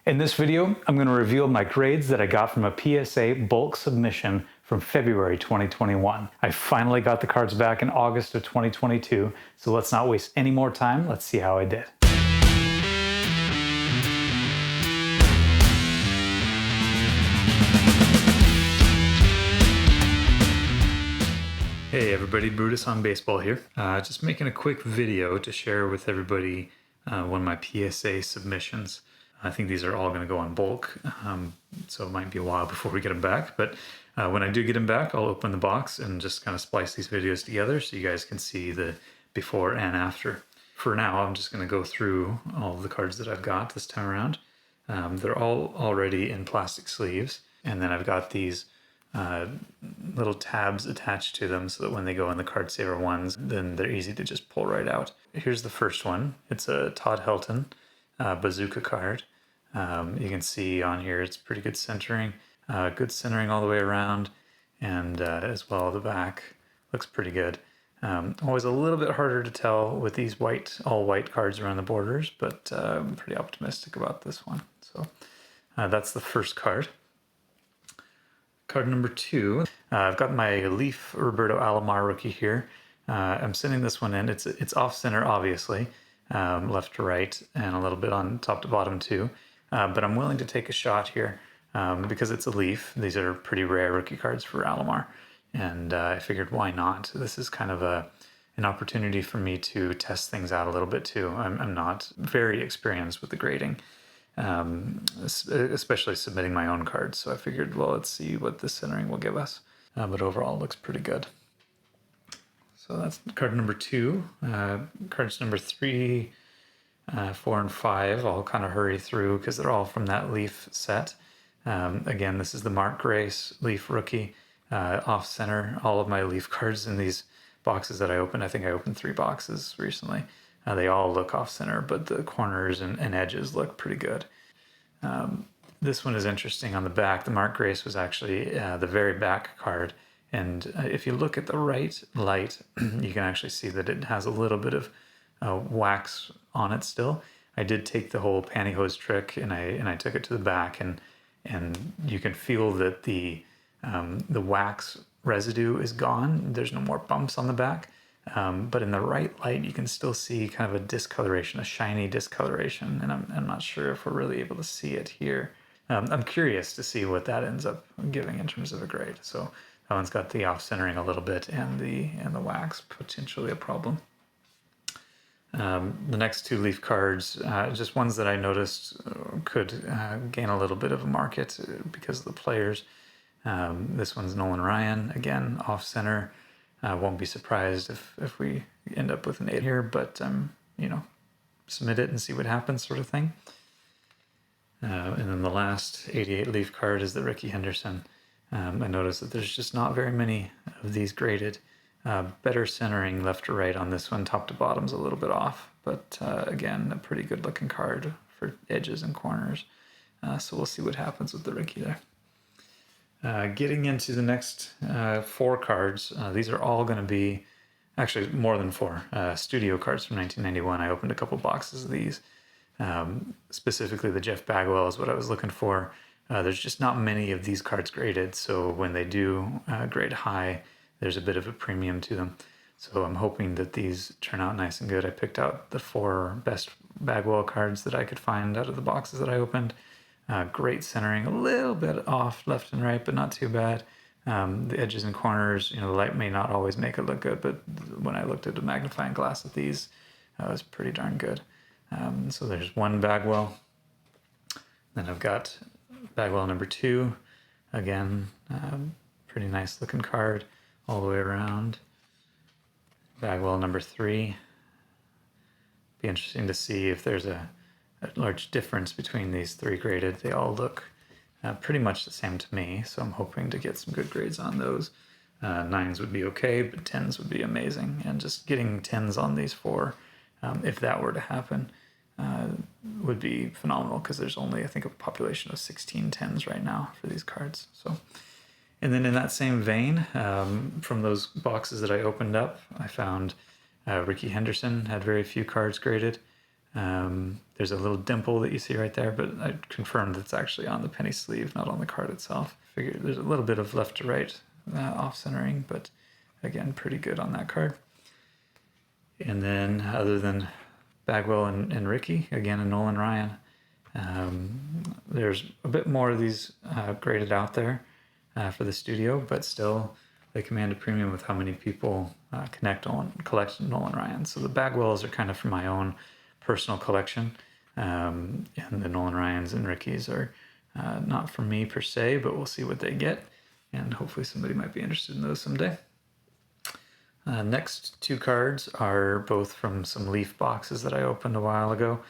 In this video, I'm going to reveal my grades that I got from a PSA bulk submission from February 2021. I finally got the cards back in August of 2022, so let's not waste any more time. Let's see how I did. Hey everybody, Brutus on Baseball here. Just making a quick video to share with everybody one of my PSA submissions. I think these are all going to go on bulk, so it might be a while before we get them back. But when I do get them back, I'll open the box and just kind of splice these videos together so you guys can see the before and after. For now, I'm just going to go through all of the cards that I've got this time around. They're all already in plastic sleeves, and then I've got these little tabs attached to them so that when they go in the card saver ones, then they're easy to just pull right out. Here's the first one. It's a Todd Helton bazooka card. You can see on here it's pretty good centering all the way around, and as well the back looks pretty good. Always a little bit harder to tell with these all white cards around the borders, but I'm pretty optimistic about this one. So that's the first card. Card number two, I've got my Leaf Roberto Alomar rookie here. I'm sending this one in. It's off center, obviously, left to right, and a little bit on top to bottom too. But I'm willing to take a shot here because it's a Leaf. These are pretty rare rookie cards for Alomar, and I figured why not? This is kind of an opportunity for me to test things out a little bit too. I'm not very experienced with the grading, especially submitting my own cards. So I figured, well, let's see what the centering will give us. But overall, it looks pretty good. So that's card number two. Cards number three, 4, and 5, I'll kind of hurry through because they're all from that Leaf set. Again, this is the Mark Grace Leaf rookie, off center. All of my Leaf cards in these boxes that I opened, I think I opened 3 boxes recently. They all look off center, but the corners and edges look pretty good. This one is interesting on the back. The Mark Grace was actually the very back card. And if you look at the right light, you can actually see that it has a little bit of wax on it still. I did take the whole pantyhose trick and I took it to the back, and you can feel that the wax residue is gone. There's no more bumps on the back. But in the right light, you can still see kind of a discoloration, a shiny discoloration, and I'm not sure if we're really able to see it here. I'm curious to see what that ends up giving in terms of a grade. So that one's got the off-centering a little bit, and the wax potentially a problem. The next 2 Leaf cards, just ones that I noticed could gain a little bit of a market because of the players. This one's Nolan Ryan, again, off-center. Won't be surprised if we end up with an 8 here, but submit it and see what happens, sort of thing. And then the last 88 Leaf card is the Ricky Henderson. I noticed that there's just not very many of these graded. Better centering left to right on this one. Top to bottom's a little bit off, but again, a pretty good looking card for edges and corners. So we'll see what happens with the Ricky there. Getting into the next 4 cards, these are all going to be, actually more than 4, studio cards from 1991. I opened a couple boxes of these. Specifically the Jeff Bagwell is what I was looking for. There's just not many of these cards graded, so when they do grade high, there's a bit of a premium to them. So I'm hoping that these turn out nice and good. I picked out the 4 best Bagwell cards that I could find out of the boxes that I opened. Great centering, a little bit off left and right, but not too bad. The edges and corners, the light may not always make it look good, but when I looked at a magnifying glass at these, it was pretty darn good. So there's 1 Bagwell. Then I've got Bagwell number 2. Again, pretty nice looking card all the way around. Bagwell number 3. Be interesting to see if there's a large difference between these 3 graded. They all look pretty much the same to me, so I'm hoping to get some good grades on those. 9s would be okay, but 10s would be amazing. And just getting 10s on these 4, if that were to happen, would be phenomenal, because there's only, I think, a population of 16 10s right now for these cards. So, and then in that same vein, from those boxes that I opened up, I found Ricky Henderson had very few cards graded. There's a little dimple that you see right there, but I confirmed it's actually on the penny sleeve, not on the card itself. Figured there's a little bit of left to right off-centering, but again, pretty good on that card. And then other than Bagwell and Ricky, again, a Nolan Ryan. There's a bit more of these graded out there for the studio, but still they command a premium with how many people collect Nolan Ryan. So the Bagwells are kind of for my own personal collection, and the Nolan Ryans and Rickies are not for me per se, but we'll see what they get, and hopefully somebody might be interested in those someday. Next two cards are both from some Leaf boxes that I opened a while ago.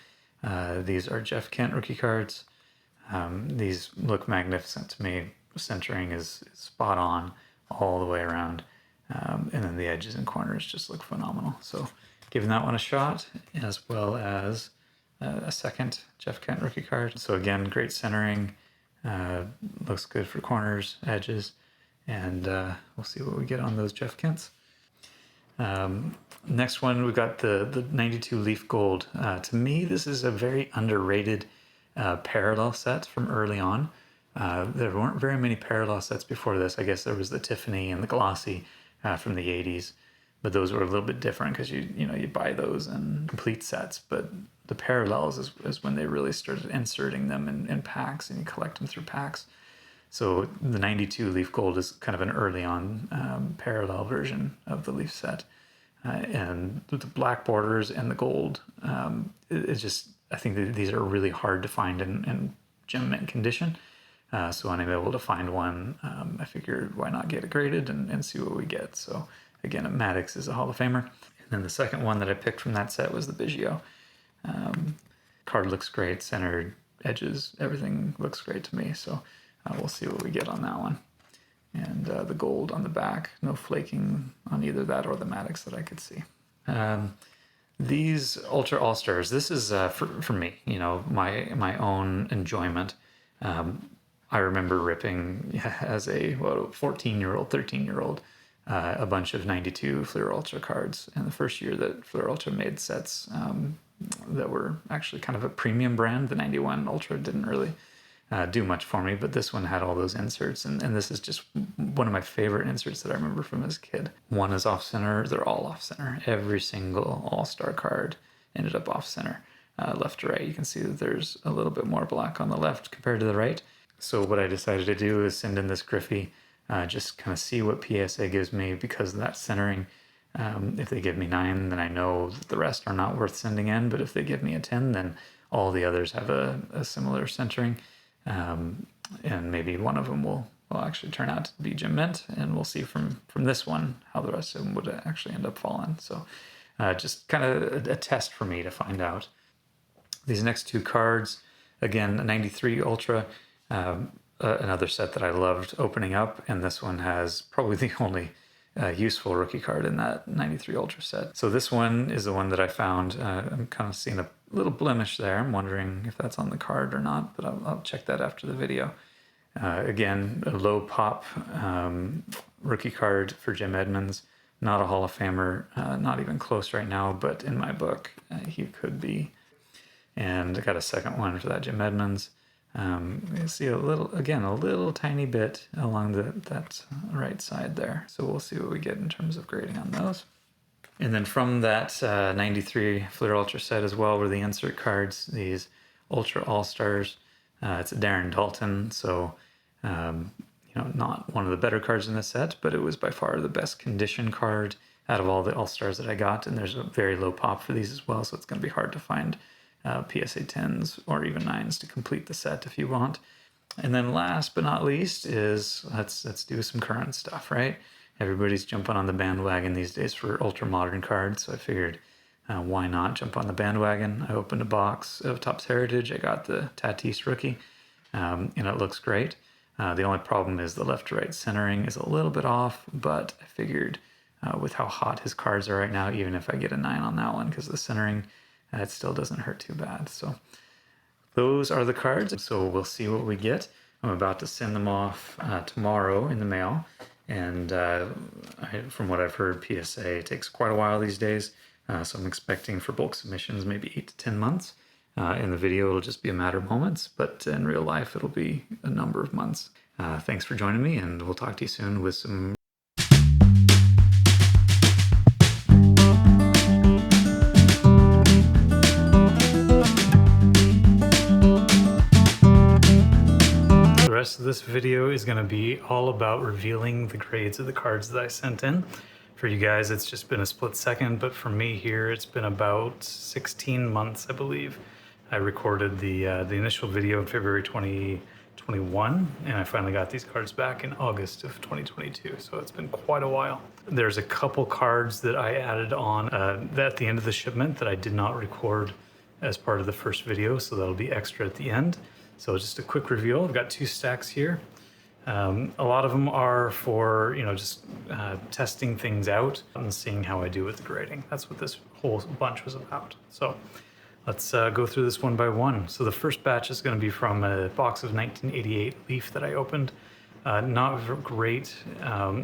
These are Jeff Kent rookie cards. These look magnificent to me. Centering is spot on all the way around. And then the edges and corners just look phenomenal. So giving that one a shot, as well as a second Jeff Kent rookie card. So again, great centering. Looks good for corners, edges. And we'll see what we get on those Jeff Kents. Next one, we've got the 92 Leaf Gold. To me, this is a very underrated parallel set from early on. There weren't very many parallel sets before this. I guess there was the Tiffany and the Glossy from the 80s, but those were a little bit different because you buy those in complete sets. But the parallels is when they really started inserting them in packs, and you collect them through packs. So the 92 Leaf Gold is kind of an early on parallel version of the Leaf set. And the black borders and the gold, it's just, I think that these are really hard to find in gem mint condition. So when I'm able to find one, I figured why not get it graded and see what we get. So again, Maddox is a Hall of Famer. And then the second one that I picked from that set was the Biggio. Card looks great, centered, edges, everything looks great to me. So we'll see what we get on that one. And the gold on the back, no flaking on either that or the Maddox that I could see. These Ultra All-Stars, this is for me, my own enjoyment. I remember ripping as a 14-year-old, 13-year-old, a bunch of 92 Fleer Ultra cards. And the first year that Fleer Ultra made sets that were actually kind of a premium brand, the 91 Ultra didn't really do much for me, but this one had all those inserts, and this is just one of my favorite inserts that I remember from as a kid. One is off center, they're all off center. Every single All-Star card ended up off center, left to right. You can see that there's a little bit more black on the left compared to the right. So what I decided to do is send in this Griffey, just kind of see what PSA gives me because of that centering. If they give me 9, then I know that the rest are not worth sending in, but if they give me a 10, then all the others have a similar centering. And maybe one of them will actually turn out to be gem mint, and we'll see from this one how the rest of them would actually end up falling. So just kind of a test for me to find out. These next two cards, again, a 93 Ultra, another set that I loved opening up, and this one has probably the only useful rookie card in that 93 Ultra set. So this one is the one that I found. I'm kind of seeing a little blemish there. I'm wondering if that's on the card or not, but I'll check that after the video. Again, a low pop rookie card for Jim Edmonds. Not a Hall of Famer, not even close right now, but in my book, he could be. And I got a second one for that Jim Edmonds. You see a little tiny bit along that right side there. So we'll see what we get in terms of grading on those. And then from that 93 Fleer Ultra set as well were the insert cards, these Ultra All-Stars. It's a Darren Dalton, so not one of the better cards in the set, but it was by far the best condition card out of all the All-Stars that I got. And there's a very low pop for these as well, so it's going to be hard to find PSA 10s or even 9s to complete the set if you want. And then last but not least is let's do some current stuff, right? Everybody's jumping on the bandwagon these days for ultra modern cards, so I figured why not jump on the bandwagon. I opened a box of Topps Heritage. I got the Tatis rookie, and it looks great. The only problem is the left to right centering is a little bit off, but I figured with how hot his cards are right now, even if I get a 9 on that one because the centering, it still doesn't hurt too bad. So those are the cards. So we'll see what we get. I'm about to send them off tomorrow in the mail. And from what I've heard, PSA takes quite a while these days. So I'm expecting for bulk submissions maybe 8 to 10 months. In the video, it'll just be a matter of moments, but in real life, it'll be a number of months. Thanks for joining me, and we'll talk to you soon with some The rest of this video is going to be all about revealing the grades of the cards that I sent in. For you guys, it's just been a split second, but for me here, it's been about 16 months, I believe. I recorded the initial video in February 2021, and I finally got these cards back in August of 2022, so it's been quite a while. There's a couple cards that I added on at the end of the shipment that I did not record as part of the first video, so that'll be extra at the end. So just a quick reveal. I've got 2 stacks here. A lot of them are for, just testing things out and seeing how I do with the grading. That's what this whole bunch was about. So let's go through this one by one. So the first batch is going to be from a box of 1988 Leaf that I opened. Not great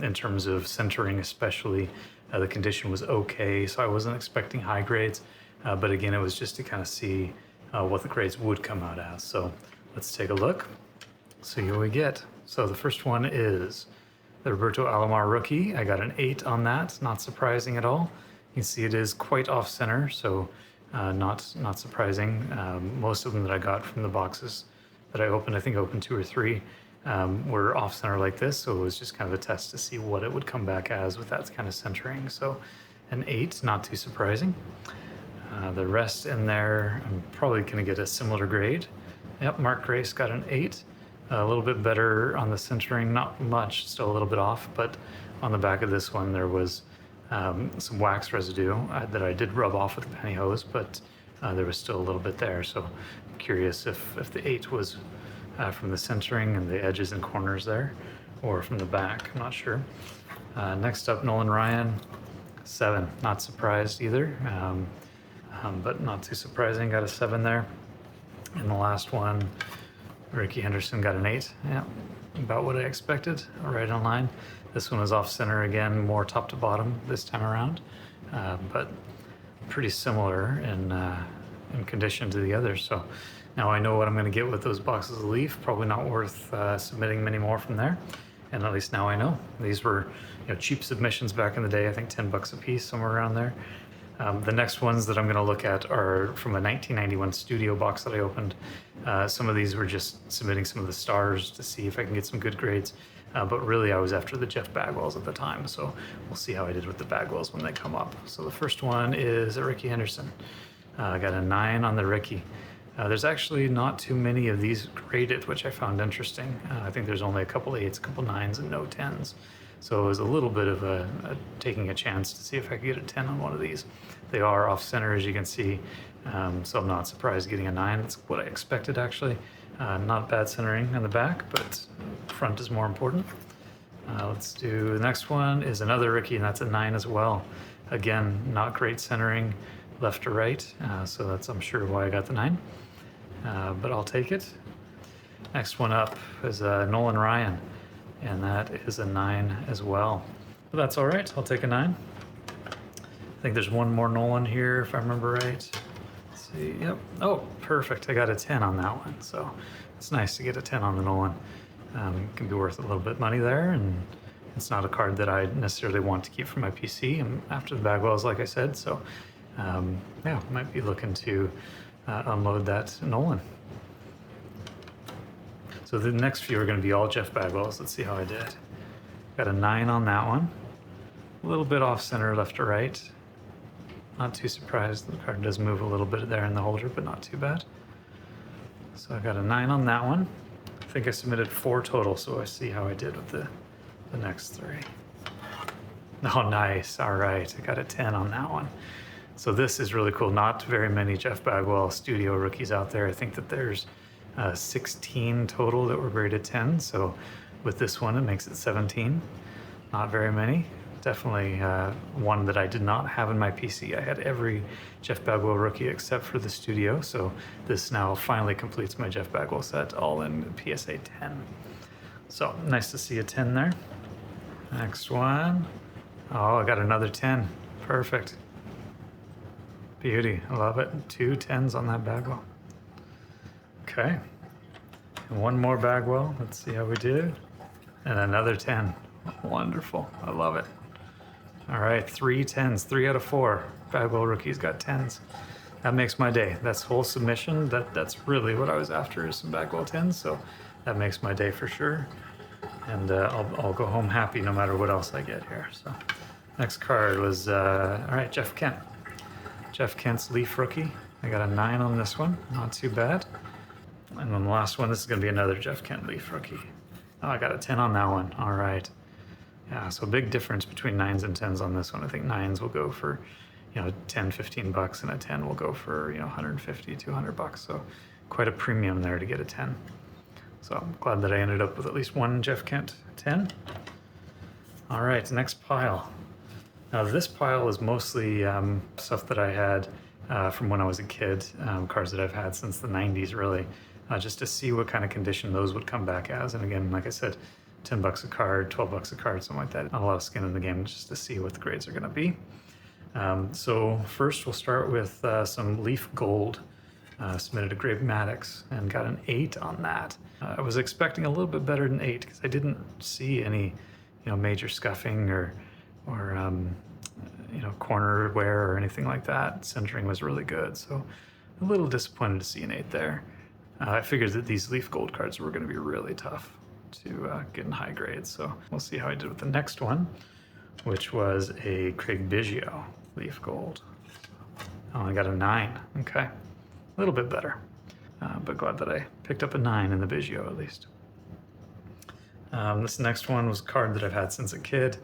in terms of centering, especially. The condition was okay, so I wasn't expecting high grades. But again, it was just to kind of see what the grades would come out as. So let's take a look, see what we get. So the first one is the Roberto Alomar rookie. I got an 8 on that, not surprising at all. You can see it is quite off center, so not surprising. Most of them that I got from the boxes that I opened, I think I opened 2 or 3, were off center like this, so it was just kind of a test to see what it would come back as with that kind of centering. So an 8, not too surprising. The rest in there, I'm probably going to get a similar grade. Yep, Mark Grace got an 8. A little bit better on the centering, not much, still a little bit off, but on the back of this one there was some wax residue that I did rub off with a pantyhose, but there was still a little bit there. So I'm curious if the 8 was from the centering and the edges and corners there, or from the back, I'm not sure. Next up, Nolan Ryan, 7. Not surprised either, but not too surprising, got a 7 there. And the last one, Ricky Henderson got an 8. Yeah, about what I expected, right on line. This one was off center again, more top to bottom this time around, but pretty similar in condition to the others. So now I know what I'm going to get with those boxes of Leaf. Probably not worth submitting many more from there. And at least now I know. These were cheap submissions back in the day. I think 10 bucks a piece, somewhere around there. The next ones that I'm going to look at are from a 1991 studio box that I opened. Some of these were just submitting some of the stars to see if I can get some good grades. But really I was after the Jeff Bagwells at the time, so we'll see how I did with the Bagwells when they come up. So the first one is a Ricky Henderson. I got a 9 on the Ricky. There's actually not too many of these graded, which I found interesting. I think there's only a couple 8s, a couple 9s, and no 10s. So it was a little bit of taking a chance to see if I could get a 10 on one of these. They are off center, as you can see, so I'm not surprised getting a 9. That's what I expected, actually. Not bad centering on the back, but front is more important. Let's do the next one is another Ricky, and that's a 9 as well. Again, not great centering left to right, so that's, I'm sure, why I got the 9. But I'll take it. Next one up is Nolan Ryan, and that is a 9 as well. But that's all right, I'll take a 9. I think there's one more Nolan here, if I remember right. Let's see, yep. Oh, perfect, I got a 10 on that one. So it's nice to get a 10 on the Nolan. It can be worth a little bit of money there, and it's not a card that I necessarily want to keep for my PC. I'm after the Bagwells, like I said, so yeah, might be looking to unload that Nolan. So the next few are going to be all Jeff Bagwells. Let's see how I did. Got a 9 on that one. A little bit off center left to right. Not too surprised. The card does move a little bit there in the holder, but not too bad. So I got a 9 on that one. I think I submitted 4 total, so I see how I did with the next 3. Oh, nice. All right. I got a 10 on that one. So this is really cool. Not very many Jeff Bagwell studio rookies out there. I think that there's 16 total that were graded 10. So with this one, it makes it 17. Not very many. Definitely one that I did not have in my PC. I had every Jeff Bagwell rookie except for the studio. So this now finally completes my Jeff Bagwell set, all in PSA 10. So nice to see a 10 there. Next one. Oh, I got another 10. Perfect. Beauty. I love it. 2 10s on that Bagwell. Okay. And one more Bagwell. Let's see how we do. And another 10. Wonderful. I love it. All right, 3 10s, 3 out of 4. Bagwell rookies got 10s. That makes my day. That's whole submission. That's really what I was after, is some Bagwell 10s. So that makes my day for sure. And I'll go home happy no matter what else I get here. So next card was, all right, Jeff Kent. Jeff Kent's Leaf rookie. I got a 9 on this one. Not too bad. And then the last one, this is going to be another Jeff Kent Leaf rookie. Oh, I got a 10 on that one. All right. Yeah, so big difference between 9s and 10s on this one. I think 9s will go for, 10, 15 bucks, and a 10 will go for, 150, 200 bucks. So quite a premium there to get a 10. So I'm glad that I ended up with at least one Jeff Kent 10. All right, next pile. Now this pile is mostly stuff that I had from when I was a kid, cards that I've had since the 90s really, just to see what kind of condition those would come back as. And again, like I said, 10 bucks a card, 12 bucks a card, something like that. Not a lot of skin in the game, just to see what the grades are gonna be. So first we'll start with some Leaf Gold. Submitted a Grave Maddox and got an 8 on that. I was expecting a little bit better than 8 because I didn't see any, major scuffing or corner wear or anything like that. Centering was really good, so a little disappointed to see an 8 there. I figured that these Leaf Gold cards were going to be really tough to get in high grades, so we'll see how I did with the next one, which was a Craig Biggio Leaf Gold. Oh, I got a 9. Okay, a little bit better, but glad that I picked up a 9 in the Biggio at least. This next one was a card that I've had since a kid.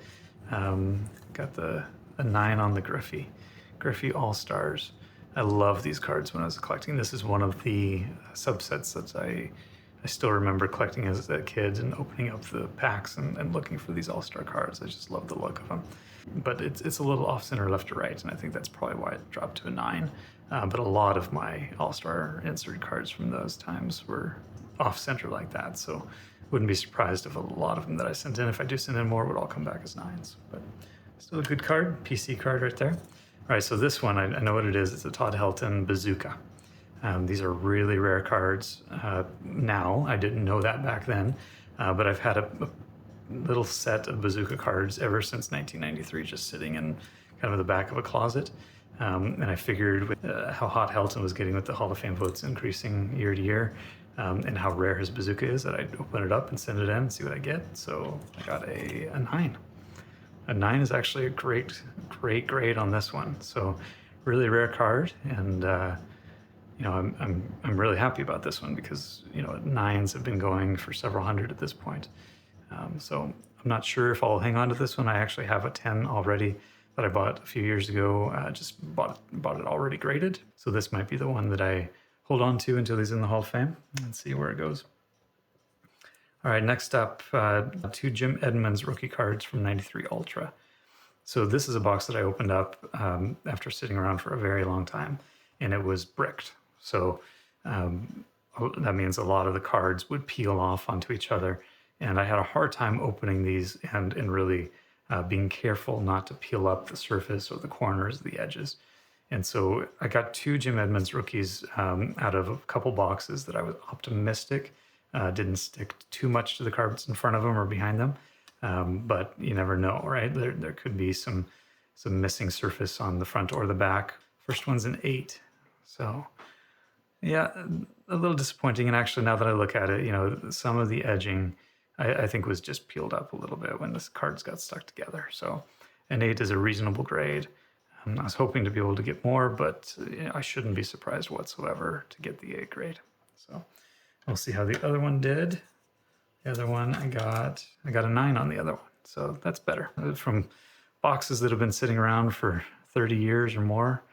Got a 9 on the Griffey All-Stars. I love these cards when I was collecting. This is one of the subsets that I still remember collecting as a kid and opening up the packs and looking for these All-Star cards. I just love the look of them. But it's a little off-center left to right, and I think that's probably why it dropped to a 9. But a lot of my All-Star insert cards from those times were off-center like that, so wouldn't be surprised if a lot of them that I sent in, if I do send in more, would all come back as 9s. But still a good card, PC card right there. All right, so this one, I know what it is. It's a Todd Helton Bazooka. These are really rare cards now. I didn't know that back then, but I've had a little set of Bazooka cards ever since 1993, just sitting in kind of the back of a closet. And I figured with how hot Helton was getting with the Hall of Fame votes increasing year to year, and how rare his Bazooka is, that I'd open it up and send it in and see what I get. So I got a 9. A 9 is actually a great grade on this one. So really rare card, and I'm really happy about this one because 9s have been going for several hundred at this point. So I'm not sure if I'll hang on to this one. I actually have a 10 already that I bought a few years ago. Just bought it already graded. So this might be the one that I hold on to until he's in the Hall of Fame and see where it goes. All right, next up, 2 Jim Edmonds rookie cards from 93 Ultra. So this is a box that I opened up after sitting around for a very long time, and it was bricked. So that means a lot of the cards would peel off onto each other, and I had a hard time opening these and really being careful not to peel up the surface or the corners, the edges. And so I got 2 Jim Edmonds rookies out of a couple boxes that I was optimistic didn't stick too much to the cards in front of them or behind them, but you never know, right? There could be some missing surface on the front or the back. First one's an 8, so yeah, a little disappointing. And actually, now that I look at it, some of the edging I think was just peeled up a little bit when the cards got stuck together. So an 8 is a reasonable grade. I was hoping to be able to get more, but I shouldn't be surprised whatsoever to get the 8 grade. So we'll see how the other one did. The other one I got a 9 on the other one, so that's better. From boxes that have been sitting around for 30 years or more,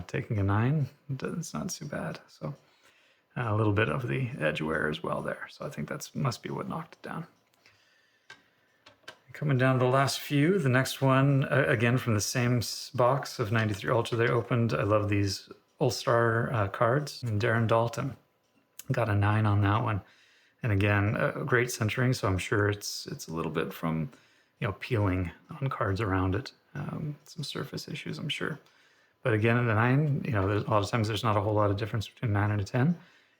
taking a 9, it's not too bad. So a little bit of the edge wear as well there. So I think that's must be what knocked it down. Coming down to the last few, the next one, again from the same box of 93 Ultra they opened. I love these All-Star cards. And Darren Dalton got a 9 on that one. And again, great centering, so I'm sure it's a little bit from peeling on cards around it. Some surface issues, I'm sure. But again, at a 9, you know, there's a lot of times there's not a whole lot of difference between 9 and a 10. And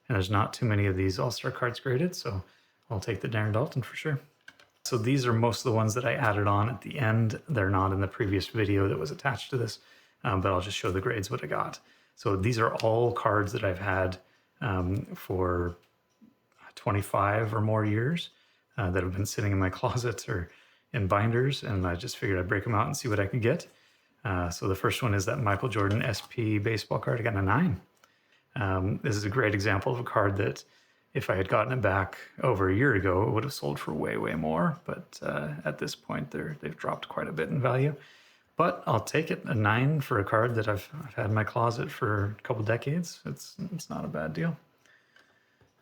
there's not too many of these all-star cards graded, so I'll take the Darren Dalton for sure. So these are most of the ones that I added on at the end. They're not in the previous video that was attached to this, but I'll just show the grades what I got. So these are all cards that I've had for 25 or more years that have been sitting in my closet or in binders, and I just figured I'd break them out and see what I could get. So the first one is that Michael Jordan SP baseball card. I got a 9. This is a great example of a card that if I had gotten it back over a year ago, it would have sold for way, way more. But at this point, they've dropped quite a bit in value. But I'll take it, a 9 for a card that I've had in my closet for a couple decades. It's not a bad deal.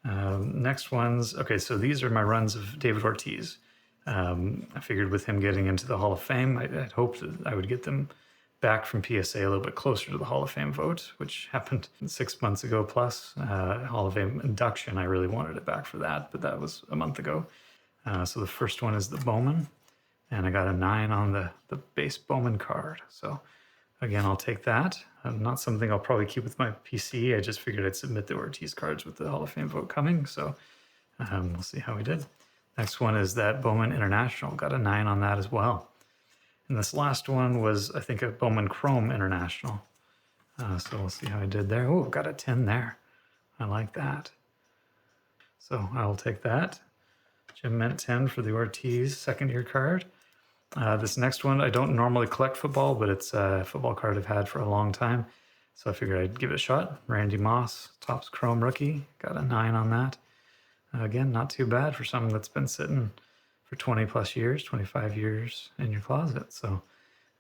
Next ones, okay, so these are my runs of David Ortiz. I figured with him getting into the Hall of Fame, I'd hoped that I would get them back from PSA a little bit closer to the Hall of Fame vote, which happened 6 months ago plus. Hall of Fame induction, I really wanted it back for that, but that was a month ago. So the first one is the Bowman, and I got a 9 on the base Bowman card. So again, I'll take that. Not something I'll probably keep with my PC. I just figured I'd submit the Ortiz cards with the Hall of Fame vote coming, so we'll see how we did. Next one is that Bowman International. Got a 9 on that as well. And this last one was, I think, a Bowman Chrome International. So we'll see how I did there. Oh, got a 10 there. I like that. So I will take that. Jim meant 10 for the Ortiz second-year card. This next one, I don't normally collect football, but it's a football card I've had for a long time. So I figured I'd give it a shot. Randy Moss, Topps Chrome rookie. Got a 9 on that. Again, not too bad for something that's been sitting for 20 plus years, 25 years in your closet. So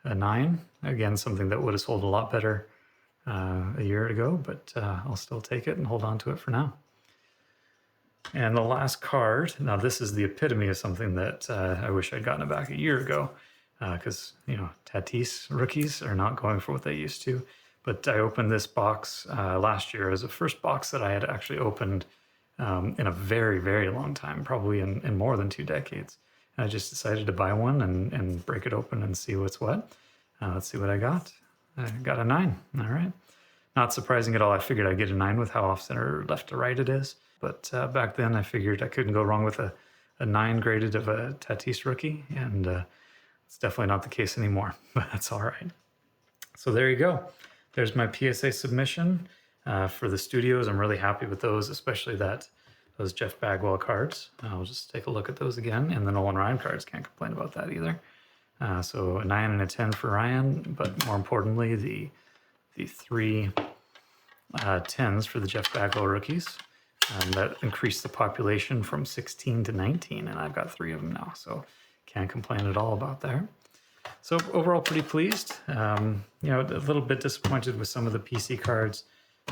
a 9, again, something that would have sold a lot better a year ago, but I'll still take it and hold on to it for now. And the last card, now this is the epitome of something that I wish I'd gotten it back a year ago, because, you know, Tatis rookies are not going for what they used to. But I opened this box last year as the first box that I had actually opened in a very, very long time, probably in more than 2 decades. And I just decided to buy one and break it open and see what's what. Let's see what I got. I got a 9. All right. Not surprising at all. I figured I'd get a 9 with how off-center left to right it is. But back then I figured I couldn't go wrong with a 9 graded of a Tatis rookie. And it's definitely not the case anymore, but that's all right. So there you go. There's my PSA submission. For the studios, I'm really happy with those, especially those Jeff Bagwell cards. I'll just take a look at those again. And the Nolan Ryan cards, can't complain about that either. So a 9 and a 10 for Ryan, but more importantly, the 3 10s for the Jeff Bagwell rookies. That increased the population from 16 to 19, and I've got 3 of them now, so can't complain at all about that. So overall, pretty pleased. You know, a little bit disappointed with some of the PC cards.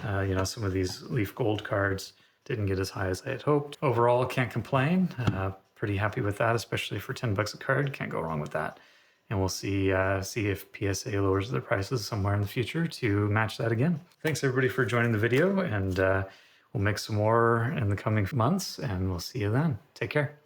You know, some of these Leaf Gold cards didn't get as high as I had hoped. Overall, can't complain. Pretty happy with that, especially for $10 a card. Can't go wrong with that. And we'll see if PSA lowers their prices somewhere in the future to match that again. Thanks everybody for joining the video, and we'll make some more in the coming months, and we'll see you then. Take care.